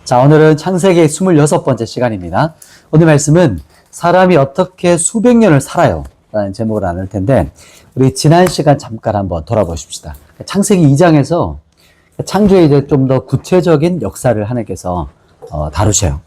자, 오늘은 창세기 26번째 시간입니다. 오늘 말씀은 사람이 어떻게 수백 년을 살아요? 라는 제목을 나눌 텐데, 우리 지난 시간 잠깐 한번 돌아보십시다. 창세기 2장에서 창조에 이제 좀 더 구체적인 역사를 하나님께서 다루셔요.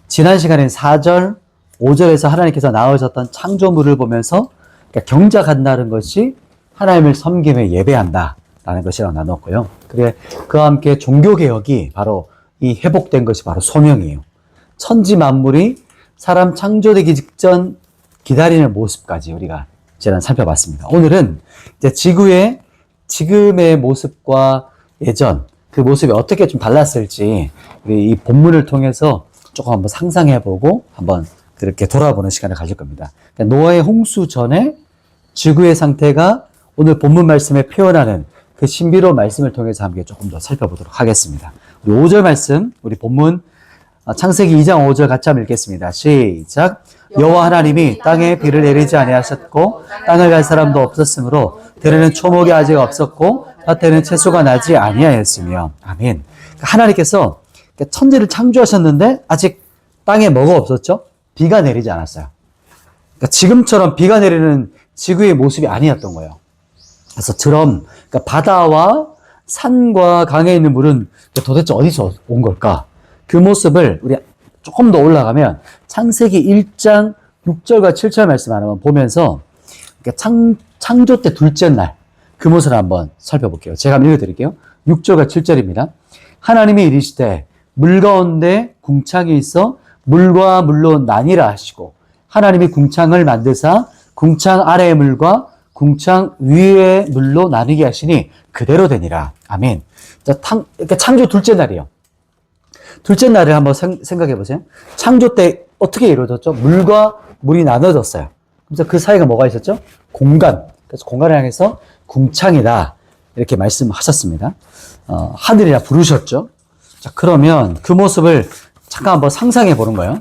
지난 시간엔 4절, 5절에서 하나님께서 나오셨던 창조물을 보면서 경작한다는 것이 하나님을 섬김에 예배한다 라는 것이라고 나눴고요. 그래, 그와 함께 종교개혁이 바로 이 회복된 것이 바로 소명이에요. 천지 만물이 사람 창조되기 직전 기다리는 모습까지 우리가 지난 살펴봤습니다. 오늘은 이제 지구의 지금의 모습과 예전 그 모습이 어떻게 좀 달랐을지 우리 이 본문을 통해서 조금 한번 상상해보고 한번 그렇게 돌아보는 시간을 가질 겁니다. 그러니까 노아의 홍수 전에 지구의 상태가 오늘 본문 말씀에 표현하는 그 신비로운 말씀을 통해서 함께 조금 더 살펴보도록 하겠습니다. 우리 5절 말씀, 우리 본문 창세기 2장 5절 같이 한번 읽겠습니다. 시작. 여호와 하나님이 땅에 비를 내리지 아니하셨고 땅을 갈 사람도 없었으므로 들에는 초목이 아직 없었고 밭에는 채소가 나지 아니하였으며. 아멘. 하나님께서 천지를 창조하셨는데 아직 땅에 뭐가 없었죠? 비가 내리지 않았어요. 그러니까 지금처럼 비가 내리는 지구의 모습이 아니었던 거예요. 그래서 그러니까 바다와 산과 강에 있는 물은 도대체 어디서 온 걸까? 그 모습을 우리 조금 더 올라가면 창세기 1장 6절과 7절 말씀 한번 보면서 창조 때 둘째 날 그 모습을 한번 살펴볼게요. 제가 한번 읽어드릴게요. 6절과 7절입니다. 하나님이 이르시되 물 가운데 궁창이 있어 물과 물로 나뉘라 하시고 하나님이 궁창을 만드사 궁창 아래의 물과 궁창 위의 물로 나누게 하시니 그대로 되니라. 아멘. 자, 창조 둘째 날이에요. 둘째 날을 한번 생각해 보세요. 창조 때 어떻게 이루어졌죠? 물과 물이 나눠졌어요. 그래서 그 사이가 뭐가 있었죠? 공간. 그래서 공간을 향해서 궁창이다. 이렇게 말씀하셨습니다. 하늘이라 부르셨죠. 자, 그러면 그 모습을 잠깐 한번 상상해 보는 거예요.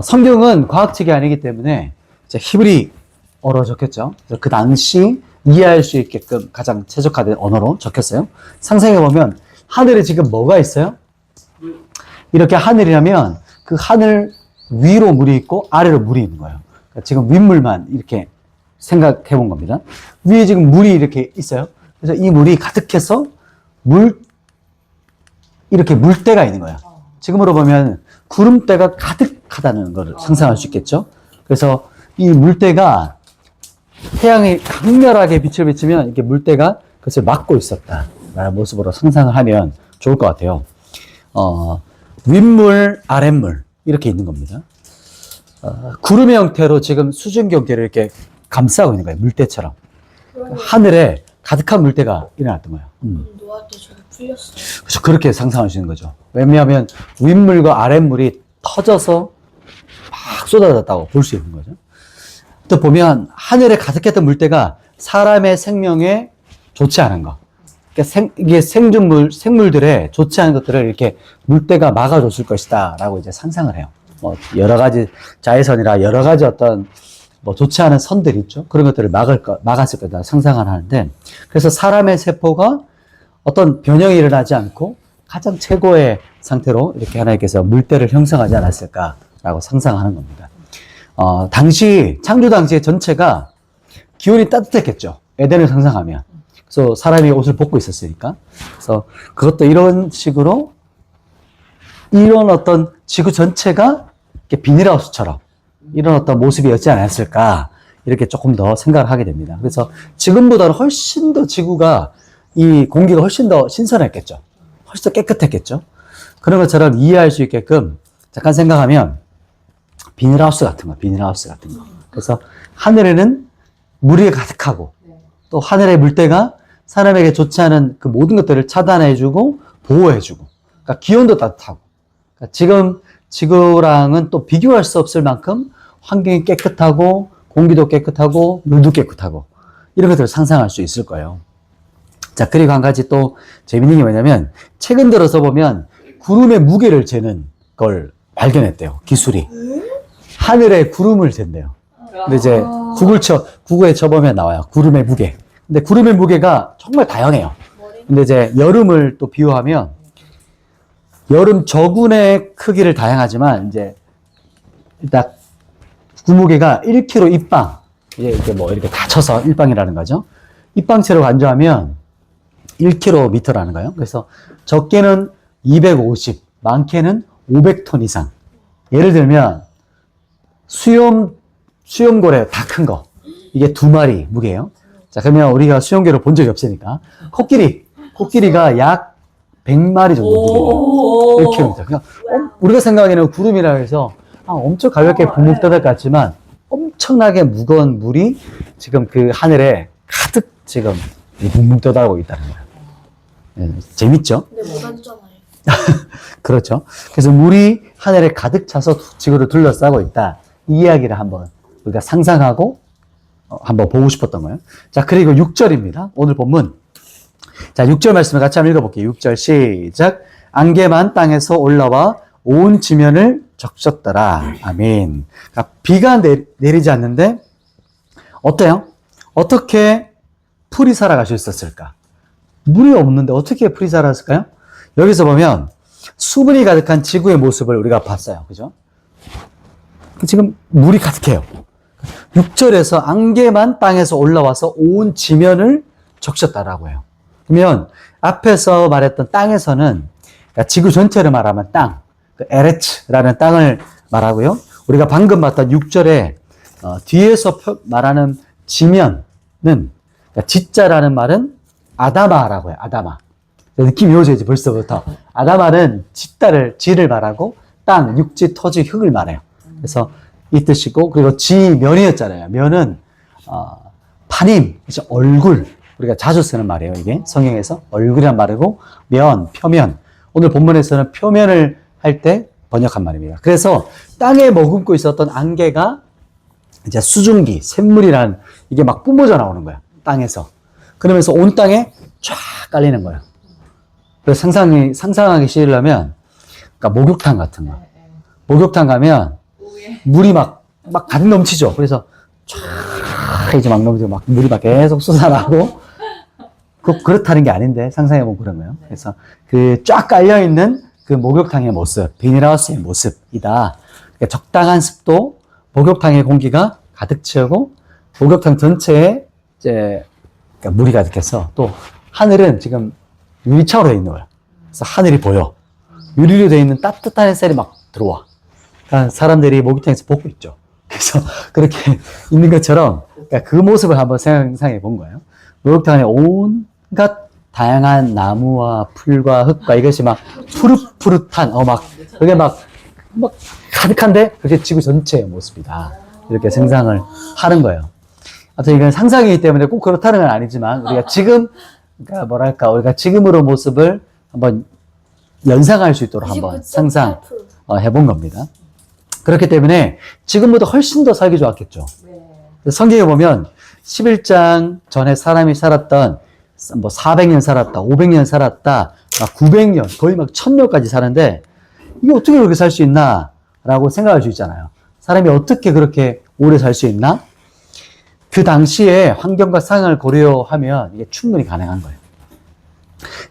성경은 과학책이 아니기 때문에 이제 히브리어로 적혔죠. 그래서 그 당시 이해할 수 있게끔 가장 최적화된 언어로 적혔어요. 상상해 보면 하늘에 지금 뭐가 있어요? 이렇게 하늘이라면 그 하늘 위로 물이 있고 아래로 물이 있는 거예요. 그러니까 지금 윗물만 이렇게 생각해 본 겁니다. 위에 지금 물이 이렇게 있어요. 그래서 이 물이 가득해서 이렇게 물때가 있는 거예요. 지금으로 보면 구름대가 가득하다는 걸 상상할 수 있겠죠. 그래서 이 물때가 태양이 강렬하게 빛을 비치면 이렇게 물때가 그것을 막고 있었다라는 모습으로 상상을 하면 좋을 것 같아요. 윗물, 아랫물 이렇게 있는 겁니다. 구름의 형태로 지금 수증기 형태를 이렇게 감싸고 있는 거예요. 물때처럼. 하늘에 가득한 물때가 일어났던 거예요. 노아 때 저기 풀렸어요. 그렇죠. 그렇게 상상할 수 있는 거죠. 왜냐하면 윗물과 아랫물이 터져서 막 쏟아졌다고 볼 수 있는 거죠. 또 보면 하늘에 가득했던 물때가 사람의 생명에 좋지 않은 거. 그러니까 이게 생물들의 좋지 않은 것들을 이렇게 물때가 막아줬을 것이다 라고 이제 상상을 해요. 여러 가지 자외선이라 여러 가지 어떤 좋지 않은 선들이 있죠. 그런 것들을 막았을 거다 상상을 하는데, 그래서 사람의 세포가 어떤 변형이 일어나지 않고 가장 최고의 상태로 이렇게 하나님께서 물때를 형성하지 않았을까라고 상상하는 겁니다. 창조 당시의 전체가 기온이 따뜻했겠죠. 에덴을 상상하면. 그래서 사람이 옷을 벗고 있었으니까. 그래서 그것도 이런 식으로 이런 어떤 지구 전체가 이렇게 비닐하우스처럼 이런 어떤 모습이었지 않았을까 이렇게 조금 더 생각을 하게 됩니다. 그래서 지금보다는 훨씬 더 지구가 이 공기가 훨씬 더 신선했겠죠. 훨씬 더 깨끗했겠죠. 그런 것처럼 이해할 수 있게끔 잠깐 생각하면 비닐하우스 같은 거. 그래서 하늘에는 물이 가득하고 또 하늘의 물때가 사람에게 좋지 않은 그 모든 것들을 차단해주고 보호해주고, 그러니까 기온도 따뜻하고, 그러니까 지금 지구랑은 또 비교할 수 없을 만큼 환경이 깨끗하고 공기도 깨끗하고 물도 깨끗하고 이런 것들을 상상할 수 있을 거예요. 자, 그리고 한 가지 또 재밌는 게 뭐냐면 최근 들어서 보면 구름의 무게를 재는 걸 발견했대요. 기술이. 하늘에 구름을 잰대요. 근데 이제 구글에 쳐보면 나와요. 구름의 무게. 근데 구름의 무게가 정말 다양해요. 근데 이제 여름을 또 비유하면 여름 저군의 크기를 다양하지만 이제 일단 구무게가 1kg 입방 이게 뭐 이렇게 다 쳐서 일방이라는 거죠. 입방체로 간주하면 1kg라는 거예요. 그래서 적게는 250, 많게는 500톤 이상. 예를 들면 수염고래 다 큰 거. 이게 2마리 무게예요. 자, 그러면 우리가 수염고래를 본 적이 없으니까 코끼리가 약 100마리 정도 무게예요. 1kg. 그러니까 우리가 생각하기에는 구름이라 해서 엄청 가볍게 붕붕 떠들 것 같지만 엄청나게 무거운 물이 지금 그 하늘에 가득 지금 붕붕 떠다니고 있다는 거예요. 네, 재밌죠? 근데 못 앉잖아요. 그렇죠. 그래서 물이 하늘에 가득 차서 지구를 둘러싸고 있다. 이 이야기를 한번 우리가 상상하고 한번 보고 싶었던 거예요. 자, 그리고 6절입니다. 오늘 본문. 자, 6절 말씀을 같이 한번 읽어볼게요. 6절 시작. 안개만 땅에서 올라와 온 지면을 적셨더라. 아멘. 그러니까 비가 내리지 않는데 어때요? 어떻게 풀이 살아갈 수 있었을까? 물이 없는데 어떻게 풀이 살았을까요? 여기서 보면 수분이 가득한 지구의 모습을 우리가 봤어요. 그죠? 지금 물이 가득해요. 6절에서 안개만 땅에서 올라와서 온 지면을 적셨다라고 해요. 그러면 앞에서 말했던 땅에서는 그러니까 지구 전체를 말하면 땅, 에레츠라는 땅을 말하고요. 우리가 방금 봤던 6절에 뒤에서 말하는 지면은 그러니까 지자라는 말은 아다마라고 해요. 아다마. 느낌이 오죠, 이제 벌써부터. 아다마는 지를 말하고 땅, 육지, 토지, 흙을 말해요. 그래서 이 뜻이고, 그리고 지면이었잖아요. 면은 파님, 이제 얼굴. 우리가 자주 쓰는 말이에요, 이게. 성경에서. 얼굴이란 말이고, 면, 표면. 오늘 본문에서는 표면을 할 때 번역한 말입니다. 그래서 땅에 머금고 있었던 안개가 이제 수증기, 샘물이라는 이게 막 뿜어져 나오는 거야. 땅에서. 그러면서 온 땅에 쫙 깔리는 거예요. 그래서 상상하기 싫으려면, 그러니까 목욕탕 같은 거. 목욕탕 가면 물이 막 가득 넘치죠. 그래서 쫙 이제 막 넘치고 막 물이 막 계속 쏟아나고 그렇다는 게 아닌데 상상해보면 그런 거예요. 그래서 그 쫙 깔려있는 그 목욕탕의 모습, 비닐하우스의 모습이다. 그러니까 적당한 습도, 목욕탕의 공기가 가득 채우고 목욕탕 전체에 이제 그러니까 물이 가득해서 또 하늘은 지금 유리창으로 되어 있는 거예요. 그래서 하늘이 보여. 유리로 되어 있는 따뜻한 햇살이 막 들어와. 그러니까 사람들이 목욕탕에서 보고 있죠. 그래서 그렇게 있는 것처럼 그러니까 그 모습을 한번 상상해 본 거예요. 목욕탕에 온갖 다양한 나무와 풀과 흙과 이것이 막 푸릇푸릇한 그게 막 가득한데 그게 지구 전체의 모습이다. 이렇게 상상을 하는 거예요. 하여튼 이건 상상이기 때문에 꼭 그렇다는 건 아니지만 우리가 지금 그러니까 우리가 지금으로 모습을 한번 연상할 수 있도록 한번 상상 해본 겁니다. 그렇기 때문에 지금보다 훨씬 더 살기 좋았겠죠. 성경에 보면 11장 전에 사람이 살았던 뭐 400년 살았다, 500년 살았다, 막 900년, 거의 막 1000년까지 사는데 이게 어떻게 그렇게 살 수 있나? 라고 생각할 수 있잖아요. 사람이 어떻게 그렇게 오래 살 수 있나? 그 당시에 환경과 상황을 고려하면 이게 충분히 가능한 거예요.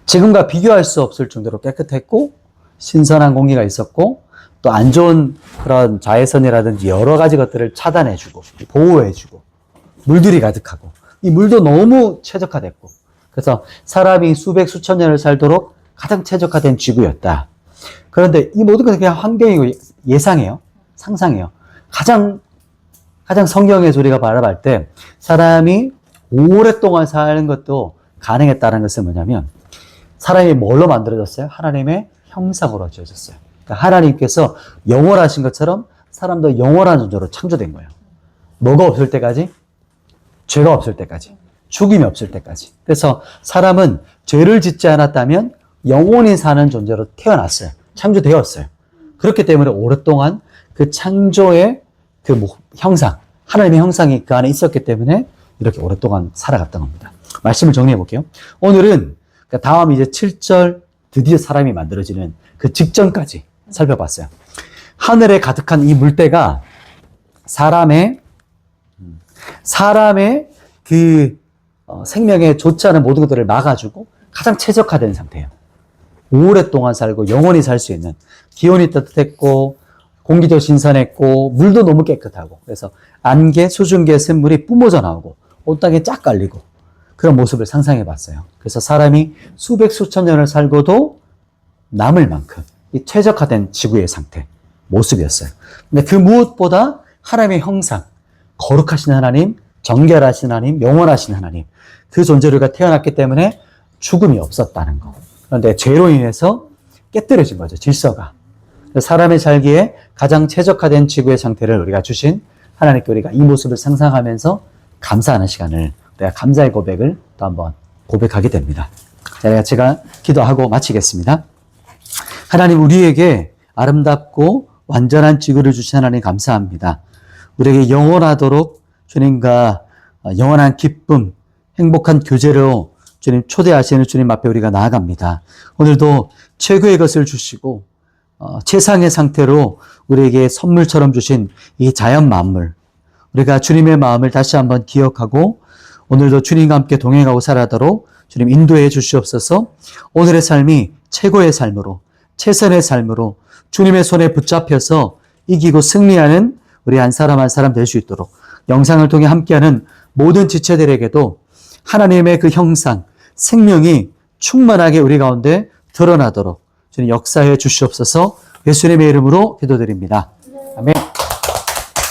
지금과 비교할 수 없을 정도로 깨끗했고 신선한 공기가 있었고 또 안 좋은 그런 자외선이라든지 여러 가지 것들을 차단해주고 보호해주고 물들이 가득하고 이 물도 너무 최적화됐고 그래서 사람이 수백 수천 년을 살도록 가장 최적화된 지구였다. 그런데 이 모든 것은 그냥 환경이고 예상이에요. 상상이에요. 가장 성경에서 우리가 바라볼 때 사람이 오랫동안 사는 것도 가능했다는 것은 뭐냐면 사람이 뭘로 만들어졌어요? 하나님의 형상으로 지어졌어요. 그러니까 하나님께서 영원하신 것처럼 사람도 영원한 존재로 창조된 거예요. 뭐가 없을 때까지? 죄가 없을 때까지. 죽임이 없을 때까지. 그래서 사람은 죄를 짓지 않았다면 영원히 사는 존재로 태어났어요. 창조되었어요. 그렇기 때문에 오랫동안 그 창조의 그 형상, 하나님의 형상이 그 안에 있었기 때문에 이렇게 오랫동안 살아갔던 겁니다. 말씀을 정리해 볼게요. 오늘은 다음 이제 7절 드디어 사람이 만들어지는 그 직전까지 살펴봤어요. 하늘에 가득한 이 물때가 사람의 그 생명에 좋지 않은 모든 것들을 막아주고 가장 최적화된 상태예요. 오랫동안 살고 영원히 살 수 있는, 기온이 따뜻했고 공기도 신선했고 물도 너무 깨끗하고, 그래서 안개, 수증기의 샘물이 뿜어져 나오고 온 땅에 쫙 깔리고 그런 모습을 상상해 봤어요. 그래서 사람이 수백 수천 년을 살고도 남을 만큼 이 최적화된 지구의 상태, 모습이었어요. 근데 그 무엇보다 하나님의 형상, 거룩하신 하나님, 정결하신 하나님, 영원하신 하나님, 그 존재로 우리가 태어났기 때문에 죽음이 없었다는 거. 그런데 죄로 인해서 깨뜨려진 거죠, 질서가. 사람이 살기에 가장 최적화된 지구의 상태를 우리가 주신 하나님께 우리가 이 모습을 상상하면서 감사하는 시간을, 우리가 감사의 고백을 또 한번 고백하게 됩니다. 자, 제가 기도하고 마치겠습니다. 하나님, 우리에게 아름답고 완전한 지구를 주신 하나님 감사합니다. 우리에게 영원하도록 주님과 영원한 기쁨, 행복한 교제로 주님 초대하시는 주님 앞에 우리가 나아갑니다. 오늘도 최고의 것을 주시고 최상의 상태로 우리에게 선물처럼 주신 이 자연 만물, 우리가 주님의 마음을 다시 한번 기억하고 오늘도 주님과 함께 동행하고 살아도록 주님 인도해 주시옵소서. 오늘의 삶이 최고의 삶으로, 최선의 삶으로 주님의 손에 붙잡혀서 이기고 승리하는 우리 한 사람 한 사람 될 수 있도록, 영상을 통해 함께하는 모든 지체들에게도 하나님의 그 형상, 생명이 충만하게 우리 가운데 드러나도록 주님 역사해 주시옵소서. 예수님의 이름으로 기도드립니다.